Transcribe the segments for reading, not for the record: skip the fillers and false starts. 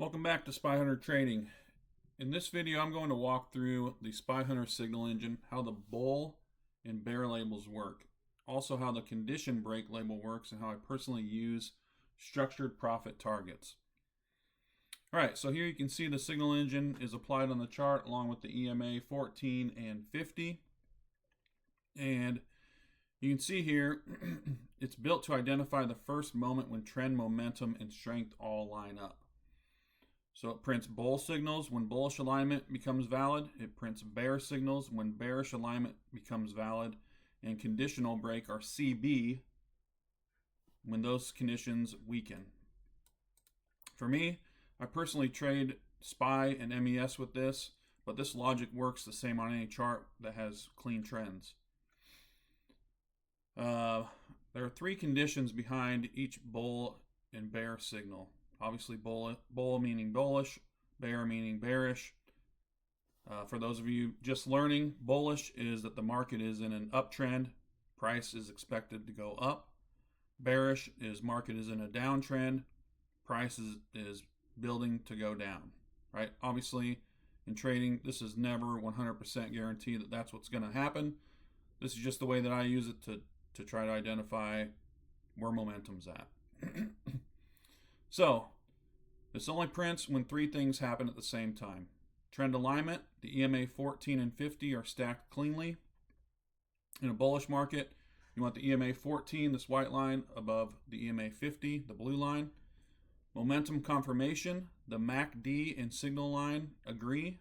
Welcome back to Spy Hunter Trading. In this video, I'm going to walk through the Spy Hunter signal engine, how the bull and bear labels work, also how the condition break label works, and how I personally use structured profit targets. Alright, so here you can see the signal engine is applied on the chart along with the EMA 14 and 50. And you can see here, it's built to identify the first moment when trend, momentum, and strength all line up. So it prints bull signals when bullish alignment becomes valid. It prints bear signals when bearish alignment becomes valid. And conditional break, or CB, when those conditions weaken. For me, I personally trade SPY and MES with this, but this logic works the same on any chart that has clean trends. There are three conditions behind each bull and bear signal. Obviously, bull meaning bullish, bear meaning bearish. For those of you just learning, bullish is that the market is in an uptrend, price is expected to go up. Bearish is market is in a downtrend, price is building to go down. Right? Obviously, in trading, this is never 100% guarantee that that's what's going to happen. This is just the way that I use it to try to identify where momentum's at. So, this only prints when three things happen at the same time. Trend alignment, the EMA 14 and 50 are stacked cleanly. In a bullish market, you want the EMA 14, this white line, above the EMA 50, the blue line. Momentum confirmation, the MACD and signal line agree.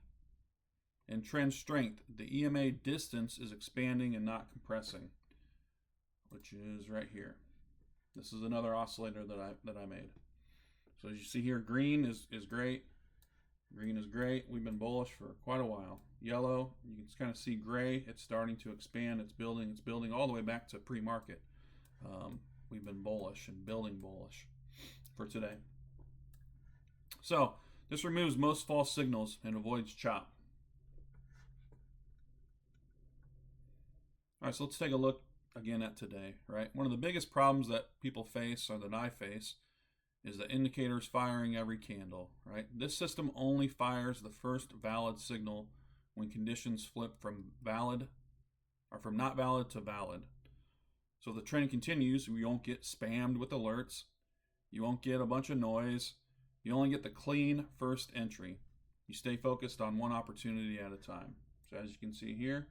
And trend strength, the EMA distance is expanding and not compressing, which is right here. This is another oscillator that I made. So as you see here, green is great. Green is great. We've been bullish for quite a while. Yellow, you can kind of see gray. It's starting to expand. It's building all the way back to pre-market. We've been bullish and building bullish for today. So this removes most false signals and avoids chop. All right, so let's take a look again at today, right? One of the biggest problems that people face, or that I face, is the indicators firing every candle, right? This system only fires the first valid signal when conditions flip from valid, or from not valid to valid. So if the trend continues, we won't get spammed with alerts. You won't get a bunch of noise. You only get the clean first entry. You stay focused on one opportunity at a time. So as you can see here,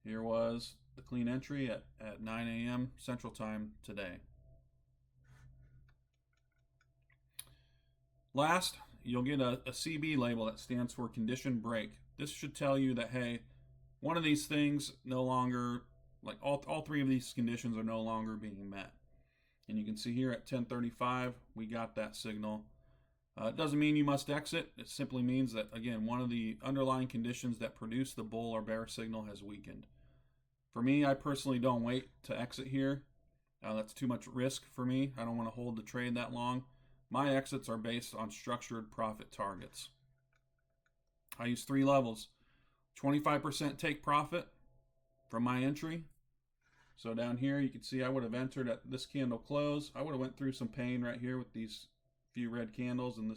here was the clean entry at 9 a.m. Central Time today. Last, you'll get a CB label that stands for condition break. This should tell you that, hey, one of these things no longer, like all three of these conditions are no longer being met. And you can see here at 10:35, we got that signal. It doesn't mean you must exit. It simply means that, again, one of the underlying conditions that produce the bull or bear signal has weakened. For me, I personally don't wait to exit here. That's too much risk for me. I don't want to hold the trade that long. My exits are based on structured profit targets. I use three levels. 25% take profit from my entry. So down here you can see I would have entered at this candle close. I would have went through some pain right here with these few red candles and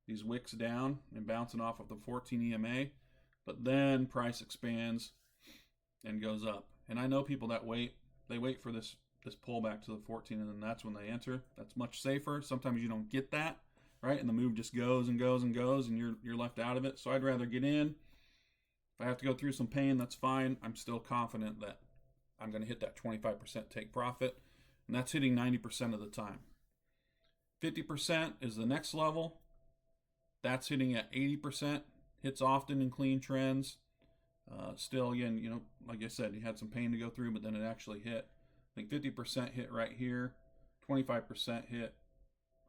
these wicks down and bouncing off of the 14 EMA. But then price expands and goes up. And I know people that wait. They wait for this pullback to the 14, and then that's when they enter. That's much safer. Sometimes you don't get that, right? And the move just goes and goes and goes, and you're left out of it. So I'd rather get in. If I have to go through some pain, that's fine. I'm still confident that I'm going to hit that 25% take profit, and that's hitting 90% of the time. 50% is the next level. That's hitting at 80%. Hits often in clean trends. Still, again, you know, like I said, you had some pain to go through, but then it actually hit. I think 50% hit right here, 25% hit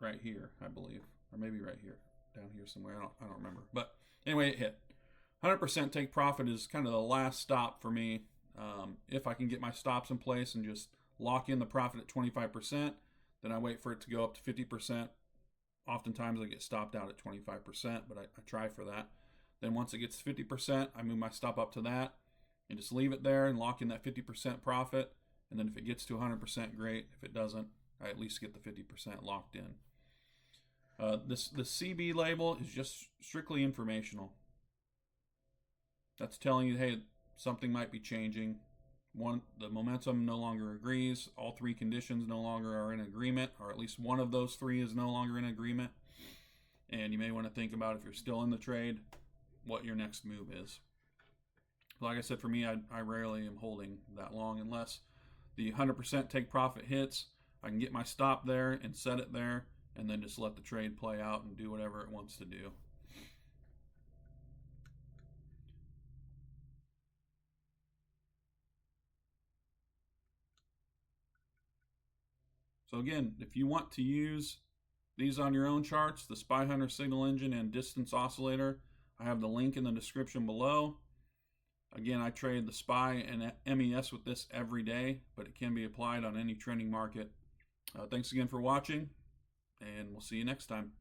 right here, I believe, or maybe right here, down here somewhere. I don't remember. But anyway, it hit. 100% take profit is kind of the last stop for me. If I can get my stops in place and just lock in the profit at 25%, then I wait for it to go up to 50%. Oftentimes I get stopped out at 25%, but I try for that. Then once it gets to 50%, I move my stop up to that and just leave it there and lock in that 50% profit. And then if it gets to 100%, great. If it doesn't, I at least get the 50% locked in. The CB label is just strictly informational. That's telling you, hey, something might be changing. The momentum no longer agrees. All three conditions no longer are in agreement, or at least one of those three is no longer in agreement. And you may want to think about, if you're still in the trade, what your next move is. Like I said, for me, I rarely am holding that long unless the 100% take profit hits. I can get my stop there and set it there, and then just let the trade play out and do whatever it wants to do. So again, if you want to use these on your own charts, the Spy Hunter signal engine and distance oscillator, I have the link in the description below. Again, I trade the SPY and MES with this every day, but it can be applied on any trending market. Thanks again for watching, and we'll see you next time.